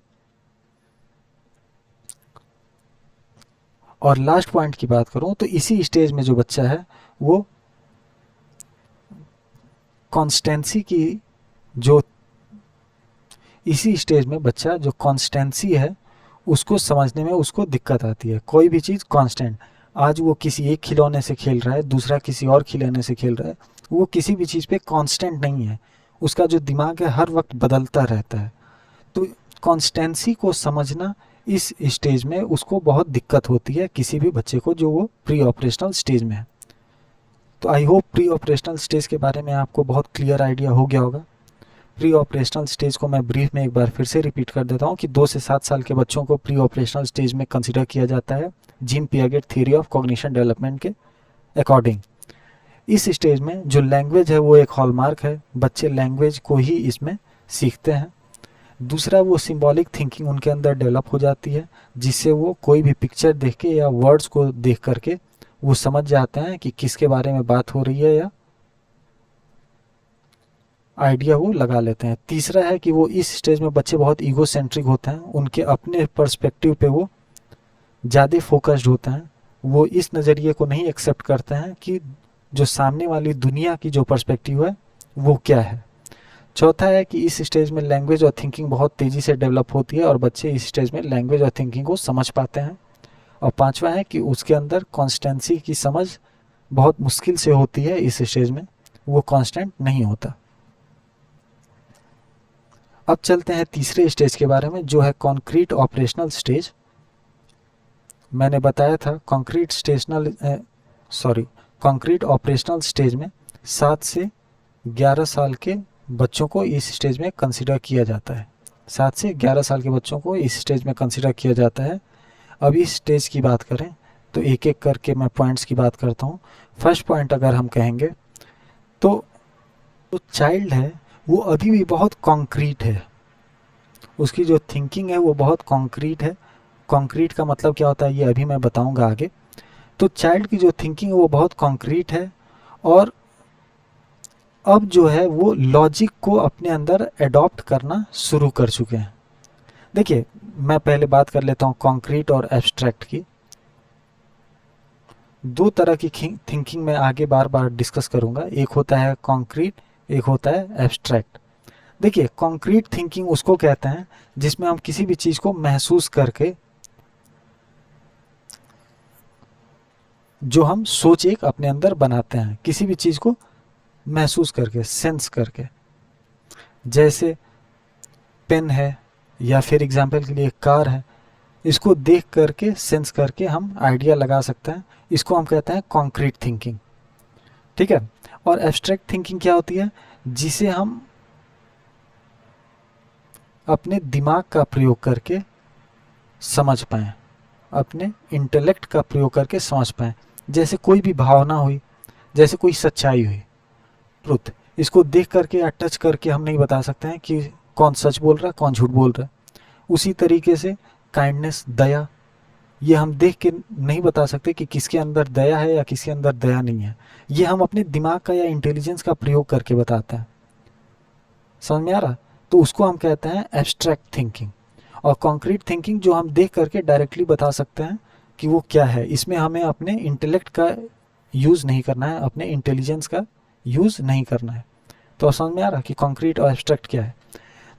और लास्ट पॉइंट की बात करूँ तो इसी स्टेज में जो बच्चा है वो कॉन्स्टेंसी की जो इसी स्टेज में बच्चा जो कॉन्स्टेंसी है उसको समझने में उसको दिक्कत आती है। कोई भी चीज़ कांस्टेंट, आज वो किसी एक खिलौने से खेल रहा है, दूसरा किसी और खिलौने से खेल रहा है, वो किसी भी चीज़ पे कांस्टेंट नहीं है। उसका जो दिमाग है हर वक्त बदलता रहता है। तो कॉन्स्टेंसी को समझना इस स्टेज में उसको बहुत दिक्कत होती है, किसी भी बच्चे को जो वो प्री ऑपरेशनल स्टेज में है। तो I hope pre operational stage के बारे में आपको बहुत क्लियर आइडिया हो गया होगा। प्री ऑपरेशनल स्टेज को मैं ब्रीफ में एक बार फिर से रिपीट कर देता हूँ कि 2 से 7 साल के बच्चों को प्री ऑपरेशनल स्टेज में कंसिडर किया जाता है gene Piaget theory of cognition development के अकॉर्डिंग। इस स्टेज में जो लैंग्वेज है वो एक हॉलमार्क है, बच्चे लैंग्वेज को ही इसमें सीखते हैं। दूसरा, वो सिंबॉलिक थिंकिंग उनके अंदर डेवलप हो जाती है, जिससे वो कोई भी पिक्चर देख के या वर्ड्स को देख करके वो समझ जाते हैं कि किसके बारे में बात हो रही है, या आइडिया वो लगा लेते हैं। तीसरा है कि वो इस स्टेज में बच्चे बहुत ईगो सेंट्रिक होते हैं, उनके अपने पर्सपेक्टिव पे वो ज़्यादा फोकस्ड होते हैं। वो इस नज़रिए को नहीं एक्सेप्ट करते हैं कि जो सामने वाली दुनिया की जो पर्सपेक्टिव है वो क्या है। चौथा है कि इस स्टेज में लैंग्वेज और थिंकिंग बहुत तेज़ी से डेवलप होती है और बच्चे इस स्टेज में लैंग्वेज और थिंकिंग को समझ पाते हैं। और पांचवा है कि उसके अंदर कॉन्स्टेंसी की समझ बहुत मुश्किल से होती है, इस स्टेज में वो कांस्टेंट नहीं होता। अब चलते हैं तीसरे स्टेज के बारे में, जो है कॉन्क्रीट ऑपरेशनल स्टेज। मैंने बताया था कॉन्क्रीट ऑपरेशनल स्टेज में 7 से 11 साल के बच्चों को इस स्टेज में कंसिडर किया जाता है। 7 से 11 साल के बच्चों को इस स्टेज में कंसिडर किया जाता है। अब इस स्टेज की बात करें तो एक एक करके मैं पॉइंट्स की बात करता हूँ। फर्स्ट पॉइंट अगर हम कहेंगे तो जो चाइल्ड है वो अभी भी बहुत कॉन्क्रीट है, उसकी जो थिंकिंग है वो बहुत कॉन्क्रीट है। कॉन्क्रीट का मतलब क्या होता है ये अभी मैं बताऊंगा आगे। तो चाइल्ड की जो थिंकिंग है वो बहुत कॉन्क्रीट है और अब जो है वो लॉजिक को अपने अंदर एडॉप्ट करना शुरू कर चुके हैं। देखिए मैं पहले बात कर लेता हूँ कॉन्क्रीट और एब्स्ट्रैक्ट की। दो तरह की थिंकिंग में आगे बार बार डिस्कस करूंगा, एक होता है कॉन्क्रीट, एक होता है एब्स्ट्रैक्ट। देखिए कॉन्क्रीट थिंकिंग उसको कहते हैं जिसमें हम किसी भी चीज़ को महसूस करके, जो हम सोच एक अपने अंदर बनाते हैं, किसी भी चीज़ को महसूस करके, सेंस करके। जैसे पेन है या फिर एग्जाम्पल के लिए कार है, इसको देख करके सेंस करके हम आइडिया लगा सकते हैं, इसको हम कहते हैं कॉन्क्रीट थिंकिंग। ठीक है। और एब्स्ट्रैक्ट थिंकिंग क्या होती है, जिसे हम अपने दिमाग का प्रयोग करके समझ पाएँ, अपने इंटेलेक्ट का प्रयोग करके समझ पाएँ। जैसे कोई भी भावना हुई, जैसे कोई सच्चाई हुई, ट्रुथ, इसको देख करके या टच करके हम नहीं बता सकते हैं कि कौन सच बोल रहा है कौन झूठ बोल रहा है। उसी तरीके से काइंडनेस, दया, ये हम देख के नहीं बता सकते कि किसके अंदर दया है या किसके अंदर दया नहीं है। ये हम अपने दिमाग का या इंटेलिजेंस का प्रयोग करके बताते हैं। समझ में आ रहा? तो उसको हम कहते हैं एब्स्ट्रैक्ट थिंकिंग। और कॉन्क्रीट थिंकिंग जो हम देख करके डायरेक्टली बता सकते हैं कि वो क्या है, इसमें हमें अपने इंटेलेक्ट का यूज़ नहीं करना है, अपने इंटेलिजेंस का यूज़ नहीं करना है। तो समझ में आ रहा कि कॉन्क्रीट और एब्स्ट्रैक्ट क्या है?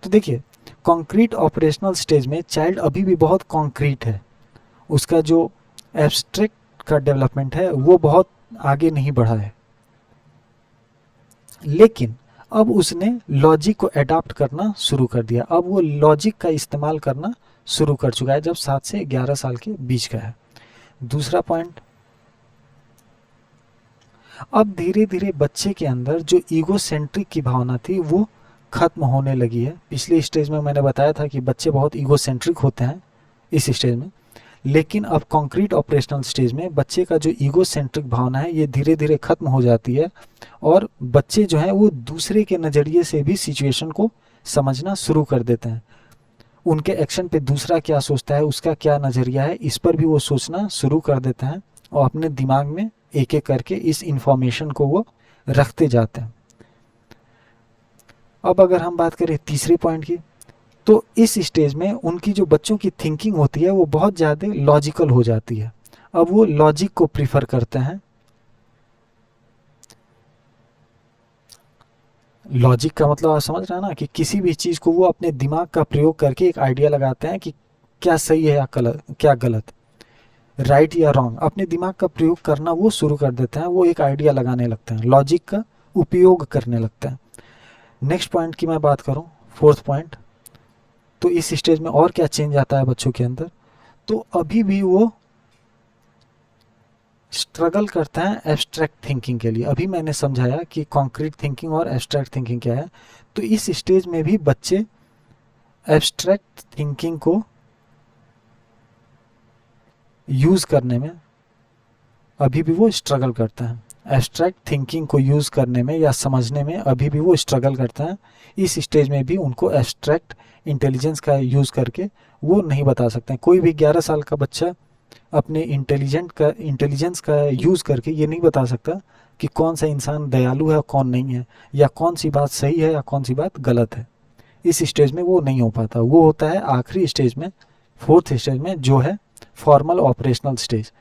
तो देखिए कॉन्क्रीट ऑपरेशनल स्टेज में चाइल्ड अभी भी बहुत कॉन्क्रीट है, उसका जो एब्स्ट्रैक्ट का डेवलपमेंट है वो बहुत आगे नहीं बढ़ा है, लेकिन अब उसने लॉजिक को अडॉप्ट करना शुरू कर दिया। अब वो लॉजिक का इस्तेमाल करना शुरू कर चुका है जब 7 से 11 साल के बीच का है। दूसरा पॉइंट, अब धीरे धीरे बच्चे के अंदर जो ईगो सेंट्रिक की भावना थी वो खत्म होने लगी है। पिछले स्टेज में मैंने बताया था कि बच्चे बहुत ईगो सेंट्रिक होते हैं इस स्टेज में, लेकिन अब कॉन्क्रीट ऑपरेशनल स्टेज में बच्चे का जो ईगो सेंट्रिक भावना है ये धीरे धीरे खत्म हो जाती है और बच्चे जो हैं वो दूसरे के नज़रिए से भी सिचुएशन को समझना शुरू कर देते हैं। उनके एक्शन पे दूसरा क्या सोचता है, उसका क्या नज़रिया है, इस पर भी वो सोचना शुरू कर देते हैं और अपने दिमाग में एक एक करके इस इंफॉर्मेशन को वो रखते जाते हैं। अब अगर हम बात करें तीसरे पॉइंट की, तो इस स्टेज में उनकी जो बच्चों की थिंकिंग होती है वो बहुत ज़्यादा लॉजिकल हो जाती है। अब वो लॉजिक को प्रीफर करते हैं। लॉजिक का मतलब आप समझ रहे हैं ना, कि किसी भी चीज़ को वो अपने दिमाग का प्रयोग करके एक आइडिया लगाते हैं कि क्या सही है या क्या गलत, राइट या रॉन्ग। अपने दिमाग का प्रयोग करना वो शुरू कर देते हैं, वो एक आइडिया लगाने लगते हैं, लॉजिक का उपयोग करने लगते हैं। नेक्स्ट पॉइंट की मैं बात करूं, फोर्थ पॉइंट, तो इस स्टेज में और क्या चेंज आता है बच्चों के अंदर, तो अभी भी वो स्ट्रगल करता है एब्स्ट्रैक्ट थिंकिंग के लिए। अभी मैंने समझाया कि कॉन्क्रीट थिंकिंग और एब्स्ट्रैक्ट थिंकिंग क्या है। तो इस स्टेज में भी बच्चे एब्स्ट्रैक्ट थिंकिंग को यूज़ करने में अभी भी वो स्ट्रगल करते हैं। एब्स्ट्रैक्ट थिंकिंग को यूज़ करने में या समझने में अभी भी वो स्ट्रगल करते हैं। इस स्टेज में भी उनको एब्स्ट्रैक्ट इंटेलिजेंस का यूज़ करके वो नहीं बता सकते हैं। कोई भी 11 साल का बच्चा अपने इंटेलिजेंस का यूज़ करके ये नहीं बता सकता कि कौन सा इंसान दयालु है और कौन नहीं है, या कौन सी बात सही है या कौन सी बात गलत है। इस स्टेज में वो नहीं हो पाता। वो होता है आखिरी स्टेज में, फोर्थ स्टेज में, जो है फॉर्मल ऑपरेशनल स्टेज।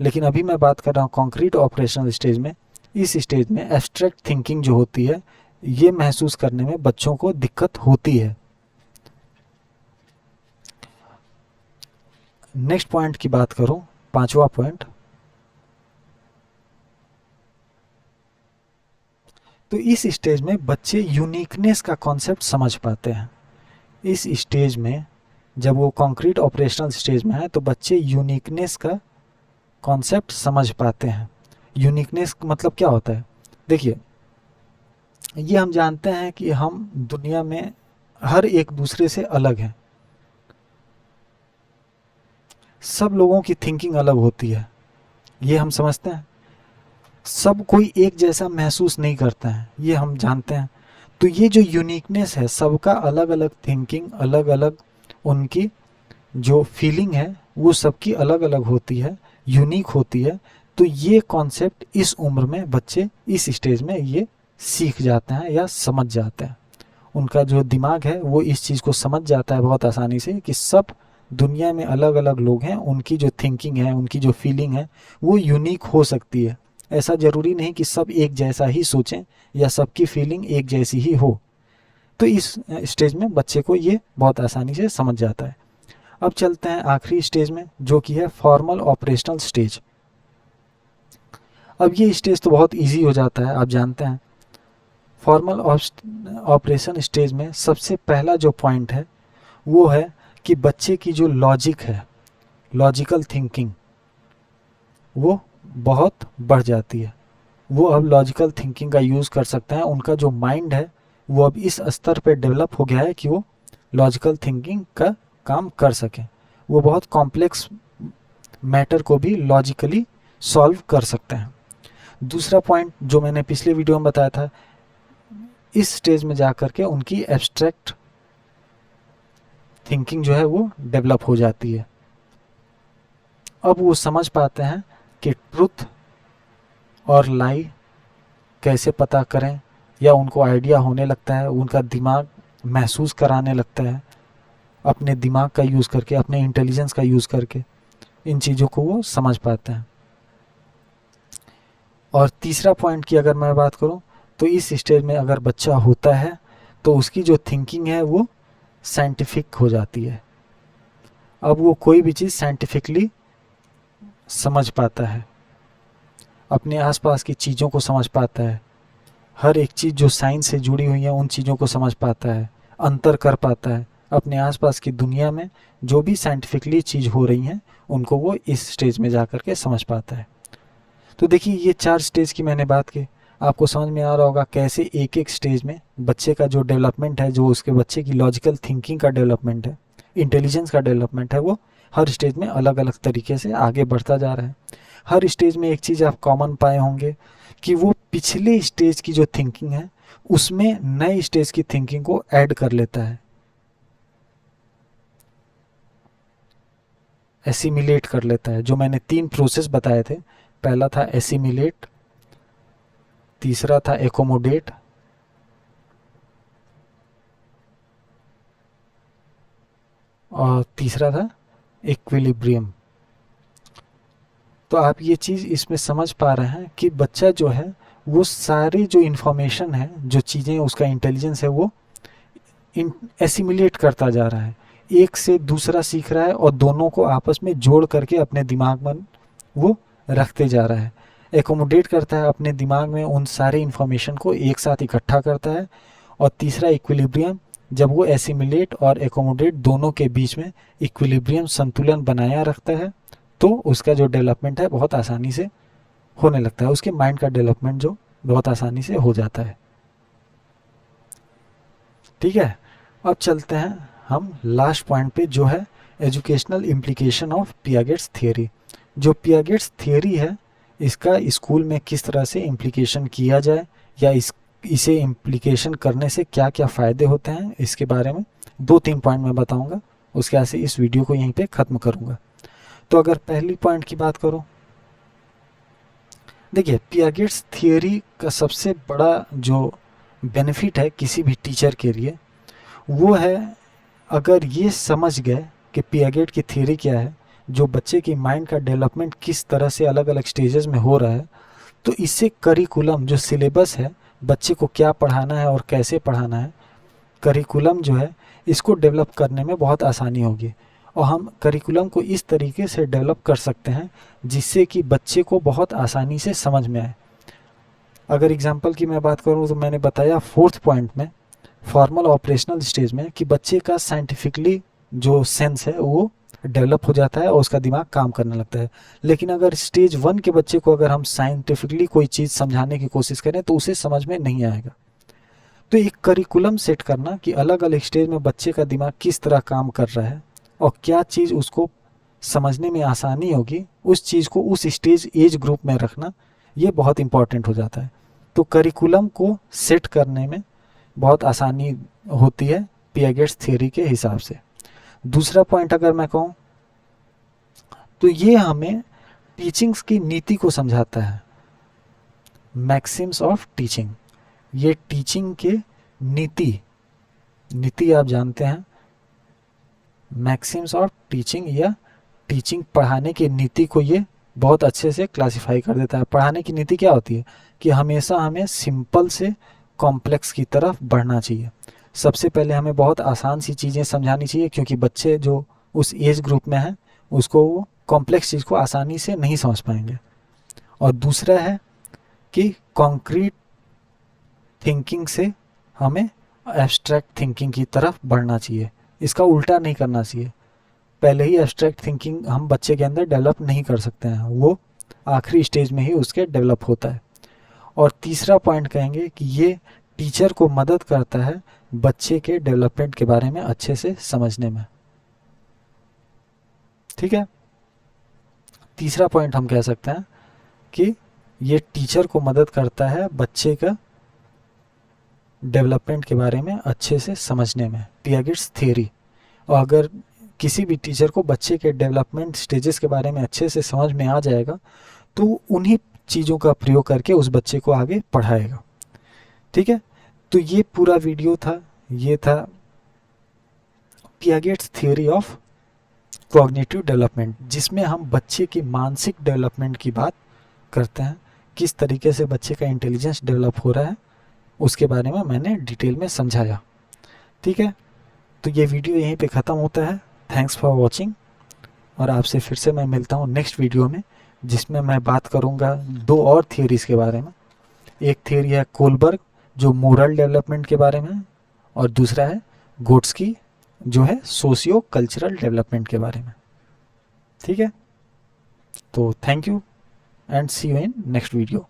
लेकिन अभी मैं बात कर रहा हूँ कॉन्क्रीट ऑपरेशनल स्टेज में। इस स्टेज में एब्स्ट्रैक्ट थिंकिंग जो होती है ये महसूस करने में बच्चों को दिक्कत होती है। नेक्स्ट पॉइंट की बात करूं, पांचवा पॉइंट, तो इस स्टेज में बच्चे यूनिकनेस का कॉन्सेप्ट समझ पाते हैं। इस स्टेज में जब वो कॉन्क्रीट ऑपरेशनल स्टेज में है तो बच्चे यूनिकनेस का कॉन्सेप्ट समझ पाते हैं। यूनिकनेस मतलब क्या होता है? देखिए, ये हम जानते हैं कि हम दुनिया में हर एक दूसरे से अलग हैं। सब लोगों की थिंकिंग अलग होती है, ये हम समझते हैं। सब कोई एक जैसा महसूस नहीं करता है, ये हम जानते हैं। तो ये जो यूनिकनेस है, सबका अलग अलग थिंकिंग, अलग अलग उनकी जो फीलिंग है वो सबकी अलग अलग होती है, यूनिक होती है। तो ये कॉन्सेप्ट इस उम्र में बच्चे इस स्टेज में ये सीख जाते हैं या समझ जाते हैं। उनका जो दिमाग है वो इस चीज़ को समझ जाता है बहुत आसानी से कि सब दुनिया में अलग अलग लोग हैं, उनकी जो थिंकिंग है, उनकी जो फीलिंग है वो यूनिक हो सकती है। ऐसा ज़रूरी नहीं कि सब एक जैसा ही सोचें या सबकी फीलिंग एक जैसी ही हो। तो इस स्टेज में बच्चे को ये बहुत आसानी से समझ जाता है। अब चलते हैं आखिरी स्टेज में, जो कि है फॉर्मल ऑपरेशनल स्टेज। अब ये स्टेज तो बहुत इजी हो जाता है, आप जानते हैं। फॉर्मल ऑपरेशन स्टेज में सबसे पहला जो पॉइंट है वो है कि बच्चे की जो लॉजिक है, लॉजिकल थिंकिंग, वो बहुत बढ़ जाती है। वो अब लॉजिकल थिंकिंग का यूज़ कर सकते हैं। उनका जो माइंड है वो अब इस स्तर पे डेवलप हो गया है कि वो लॉजिकल थिंकिंग का काम कर सकें। वो बहुत कॉम्प्लेक्स मैटर को भी लॉजिकली सॉल्व कर सकते हैं। दूसरा पॉइंट जो मैंने पिछले वीडियो में बताया था, इस स्टेज में जा कर के उनकी एब्स्ट्रैक्ट थिंकिंग जो है वो डेवलप हो जाती है। अब वो समझ पाते हैं कि ट्रुथ और लाई कैसे पता करें, या उनको आइडिया होने लगता है, उनका दिमाग महसूस कराने लगता है। अपने दिमाग का यूज़ करके, अपने इंटेलिजेंस का यूज़ करके इन चीज़ों को वो समझ पाते हैं। और तीसरा पॉइंट की अगर मैं बात करूं, तो इस स्टेज में अगर बच्चा होता है तो उसकी जो थिंकिंग है वो साइंटिफिक हो जाती है। अब वो कोई भी चीज़ साइंटिफिकली समझ पाता है, अपने आसपास की चीज़ों को समझ पाता है, हर एक चीज़ जो साइंस से जुड़ी हुई है उन चीज़ों को समझ पाता है, अंतर कर पाता है। अपने आसपास की दुनिया में जो भी साइंटिफिकली चीज़ हो रही हैं उनको वो इस स्टेज में जा कर के समझ पाता है। तो देखिए, ये 4 स्टेज की मैंने बात की। आपको समझ में आ रहा होगा कैसे एक एक स्टेज में बच्चे का जो डेवलपमेंट है, जो उसके बच्चे की लॉजिकल थिंकिंग का डेवलपमेंट है, इंटेलिजेंस का डेवलपमेंट है, वो हर स्टेज में अलग अलग तरीके से आगे बढ़ता जा रहा है। हर स्टेज में एक चीज़ आप कॉमन पाए होंगे कि वो पिछले स्टेज की जो थिंकिंग है उसमें नए स्टेज की थिंकिंग को ऐड कर लेता है, एसिमिलेट कर लेता है। जो मैंने 3 प्रोसेस बताए थे, पहला था एसिमिलेट, तीसरा था एकोमोडेट, और तीसरा था इक्विलिब्रियम। तो आप ये चीज़ इसमें समझ पा रहे हैं कि बच्चा जो है वो सारी जो इन्फॉर्मेशन है, जो चीज़ें उसका इंटेलिजेंस है, वो एसिमिलेट करता जा रहा है, एक से दूसरा सीख रहा है और दोनों को आपस में जोड़ करके अपने दिमाग में वो रखते जा रहा है। एकोमोडेट करता है, अपने दिमाग में उन सारे इन्फॉर्मेशन को एक साथ इकट्ठा करता है। और तीसरा इक्विलिब्रियम, जब वो एसिमिलेट और एकोमोडेट दोनों के बीच में इक्विलिब्रियम, संतुलन बनाया रखता है, तो उसका जो डेवलपमेंट है बहुत आसानी से होने लगता है। उसके माइंड का डेवलपमेंट जो बहुत आसानी से हो जाता है। ठीक है, अब चलते हैं हम लास्ट पॉइंट पे, जो है एजुकेशनल इम्प्लीकेशन ऑफ पियागेट्स थियरी। जो पियागेट्स थियरी है, इसका स्कूल में किस तरह से इम्प्लीकेशन किया जाए, या इसे इम्प्लीकेशन करने से क्या क्या फ़ायदे होते हैं, इसके बारे में 2-3 पॉइंट मैं बताऊंगा। उसके बाद से इस वीडियो को यहीं पे ख़त्म करूंगा। तो अगर पहली पॉइंट की बात करूं, देखिए, पियागेट्स थियरी का सबसे बड़ा जो बेनिफिट है किसी भी टीचर के लिए, वो है अगर ये समझ गए कि पियागेट की थियरी क्या है, जो बच्चे की माइंड का डेवलपमेंट किस तरह से अलग अलग स्टेजेस में हो रहा है, तो इससे करिकुलम, जो सिलेबस है, बच्चे को क्या पढ़ाना है और कैसे पढ़ाना है, करिकुलम जो है इसको डेवलप करने में बहुत आसानी होगी। और हम करिकुलम को इस तरीके से डेवलप कर सकते हैं जिससे कि बच्चे को बहुत आसानी से समझ में आए। अगर एग्जाम्पल की मैं बात करूँ तो मैंने बताया 4th पॉइंट में, फॉर्मल ऑपरेशनल स्टेज में, कि बच्चे का साइंटिफिकली जो सेंस है वो डेवलप हो जाता है और उसका दिमाग काम करने लगता है। लेकिन अगर स्टेज 1 के बच्चे को अगर हम साइंटिफिकली कोई चीज़ समझाने की कोशिश करें तो उसे समझ में नहीं आएगा। तो एक करिकुलम सेट करना कि अलग अलग स्टेज में बच्चे का दिमाग किस तरह काम कर रहा है और क्या चीज़ उसको समझने में आसानी होगी, उस चीज़ को उस स्टेज एज ग्रुप में रखना, ये बहुत इंपॉर्टेंट हो जाता है। तो करिकुलम को सेट करने में बहुत आसानी होती है पियागेट्स थ्योरी के हिसाब से। दूसरा पॉइंट अगर मैं कहूँ तो ये हमें टीचिंग्स की नीति को समझाता है। मैक्सिम्स ऑफ टीचिंग, ये टीचिंग के नीति आप जानते हैं, मैक्सिम्स ऑफ टीचिंग या टीचिंग पढ़ाने की नीति को ये बहुत अच्छे से क्लासिफाई कर देता है। पढ़ाने की नीति क्या होती है कि हमेशा हमें सिंपल से कॉम्प्लेक्स की तरफ बढ़ना चाहिए। सबसे पहले हमें बहुत आसान सी चीज़ें समझानी चाहिए क्योंकि बच्चे जो उस एज ग्रुप में हैं उसको वो कॉम्प्लेक्स चीज़ को आसानी से नहीं समझ पाएंगे। और दूसरा है कि कॉन्क्रीट थिंकिंग से हमें एब्स्ट्रैक्ट थिंकिंग की तरफ बढ़ना चाहिए, इसका उल्टा नहीं करना चाहिए। पहले ही एब्स्ट्रैक्ट थिंकिंग हम बच्चे के अंदर डेवलप नहीं कर सकते हैं, वो आखिरी स्टेज में ही उसके डेवलप होता है। और तीसरा पॉइंट कहेंगे कि ये टीचर को मदद करता है बच्चे के डेवलपमेंट के बारे में अच्छे से समझने में। ठीक है, तीसरा पॉइंट हम कह सकते हैं कि ये टीचर को मदद करता है बच्चे का डेवलपमेंट के बारे में अच्छे से समझने में, पियागेट्स थ्योरी। और अगर किसी भी टीचर को बच्चे के डेवलपमेंट स्टेजेस के बारे में अच्छे से समझ में आ जाएगा तो उन्हीं चीज़ों का प्रयोग करके उस बच्चे को आगे पढ़ाएगा। ठीक है, तो ये पूरा वीडियो था, ये था पियागेट्स थ्योरी ऑफ कॉग्निटिव डेवलपमेंट, जिसमें हम बच्चे की मानसिक डेवलपमेंट की बात करते हैं, किस तरीके से बच्चे का इंटेलिजेंस डेवलप हो रहा है उसके बारे में मैंने डिटेल में समझाया। ठीक है, तो ये वीडियो यहीं पे ख़त्म होता है। थैंक्स फॉर वॉचिंग, और आपसे फिर से मैं मिलता हूँ नेक्स्ट वीडियो में, जिसमें मैं बात करूँगा 2 और थियोरीज़ के बारे में। एक थियोरी है कोलबर्ग जो मोरल डेवलपमेंट के बारे में, और दूसरा है गोट्सकी जो है सोशियो कल्चरल डेवलपमेंट के बारे में। ठीक है, तो thank you and see you in next video.